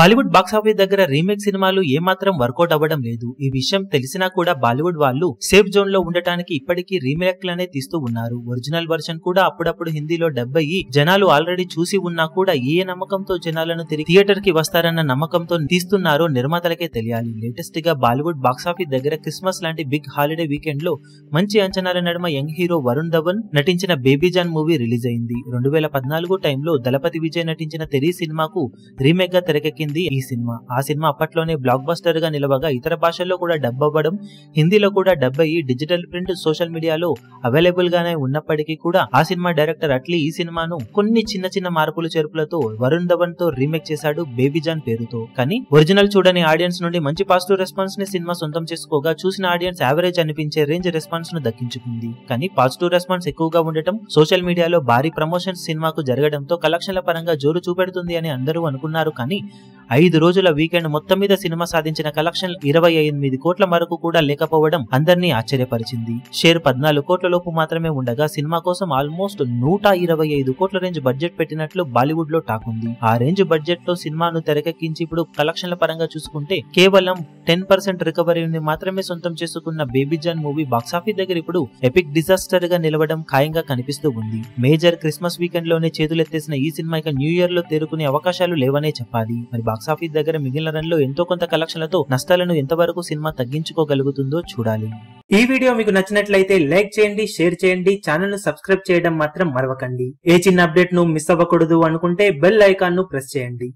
Bollywood box office దగ్గర remake సినిమాలు ఏమాత్రం వర్కౌట్ అవ్వడం లేదు. ఈ విషయం తెలిసినా కూడా బాలీవుడ్ వాళ్ళు సేఫ్ జోన్ లో ఉండటానికి ఇప్పటికీ రీమేక్లనే తీస్తూ ఉన్నారు. ఒరిజినల్ వర్షన్ కూడా అప్పుడప్పుడు హిందీలో డబ్ అయ్యి జనాలు ఆల్రెడీ చూసి ఉన్నా కూడా ఏ నమ్మకంతో జనాలను తిరిగి థియేటర్ కి వస్తారన్న నమ్మకంతో తీస్తున్నారో నిర్మాతలకే తెలియాలి. లేటెస్ట్ గా బాలీవుడ్ బాక్సాఫీస్ దగ్గర క్రిస్మస్ లాంటి బిగ్ హాలిడే వీకెండ్ లో మంచి అంచనాల నడుమ యంగ్ హీరో వరుణ్ ధవన్ నటించిన బేబీజాన్ మూవీ రిలీజ్ అయింది. 2014 టైంలో దళపతి విజయ్ నటించిన తెరీ సినిమాకు రీమేక్ గా తెరకెక్కింది ఈ సినిమా. ఆ సినిమా అప్పట్లోనే బ్లాక్ బస్టర్ గా నిలవగా ఇతర భాషల్లో కూడా డబ్ అవ్వడం, హిందీలో కూడా డబ్ అయ్యి డిజిటల్ ప్రింట్ సోషల్ మీడియాలో అవైలబుల్ గానే ఉన్నప్పటికీ కూడా ఆ సినిమా డైరెక్టర్ అట్లీ ఈ సినిమాను కొన్ని చిన్న చిన్న మార్పులు చేర్పులతో వరుణ్ ధవన్ తో రీమేక్ చేశాడు బేబీజాన్ పేరుతో. కానీ ఒరిజినల్ చూడని ఆడియన్స్ నుండి మంచి పాజిటివ్ రెస్పాన్స్ ని సినిమా సొంతం చేసుకోగా చూసిన ఆడియన్స్ యావరేజ్ అనిపించే రేంజ్ రెస్పాన్స్ ను దక్కించుకుంది. కానీ పాజిటివ్ రెస్పాన్స్ ఎక్కువగా ఉండటం, సోషల్ మీడియాలో భారీ ప్రమోషన్స్ సినిమాకు జరగడంతో కలెక్షన్ల పరంగా జోరు చూపెడుతుంది అని అందరూ అనుకున్నారు. కానీ 5 రోజుల వీకెండ్ మొత్తం మీద సినిమా సాధించిన కలెక్షన్ 28 కోట్ల వరకు కూడా లేకపోవడం అందరినీ ఆశ్చర్యపరిచింది. షేర్ 14 కోట్ల లోపు మాత్రమే ఉండగా సినిమా కోసం ఆల్మోస్ట్ 125 కోట్ల రేంజ్ బడ్జెట్ పెట్టినట్లు బాలీవుడ్ లో టాక్ ఉంది. ఆ రేంజ్ బడ్జెట్ లో సినిమాను తెరకెక్కించి ఇప్పుడు కలెక్షన్ల పరంగా చూసుకుంటే కేవలం 10% రికవరీని మాత్రమే సొంతం చేసుకున్న బేబీజాన్ మూవీ బాక్సాఫీస్ దగ్గర ఇప్పుడు ఎపిక్ డిజాస్టర్ గా నిలవడం ఖాయంగా కనిపిస్తూ ఉంది. మేజర్ క్రిస్మస్ వీకెండ్ లోనే చేతులెత్తేసిన ఈ సినిమా ఇక న్యూ ఇయర్ లో తేరుకునే అవకాశాలు లేవనే చెప్పాలి. మరి బాక్సాఫీస్ దగ్గర మిగిలిన రన్ లో ఎంతో కొంత కలెక్షన్లతో నష్టాలను ఎంతవరకు సినిమా తగ్గించుకోగలుగుతుందో చూడాలి. ఈ వీడియో మీకు నచ్చినట్లయితే లైక్ చేయండి, షేర్ చేయండి, ఛానల్ ను సబ్స్క్రైబ్ చేయడం మాత్రం మరవకండి. ఏ చిన్న అప్డేట్ ను మిస్ అవ్వకూడదు అనుకుంటే బెల్ ఐకాన్ ను ప్రెస్ చేయండి.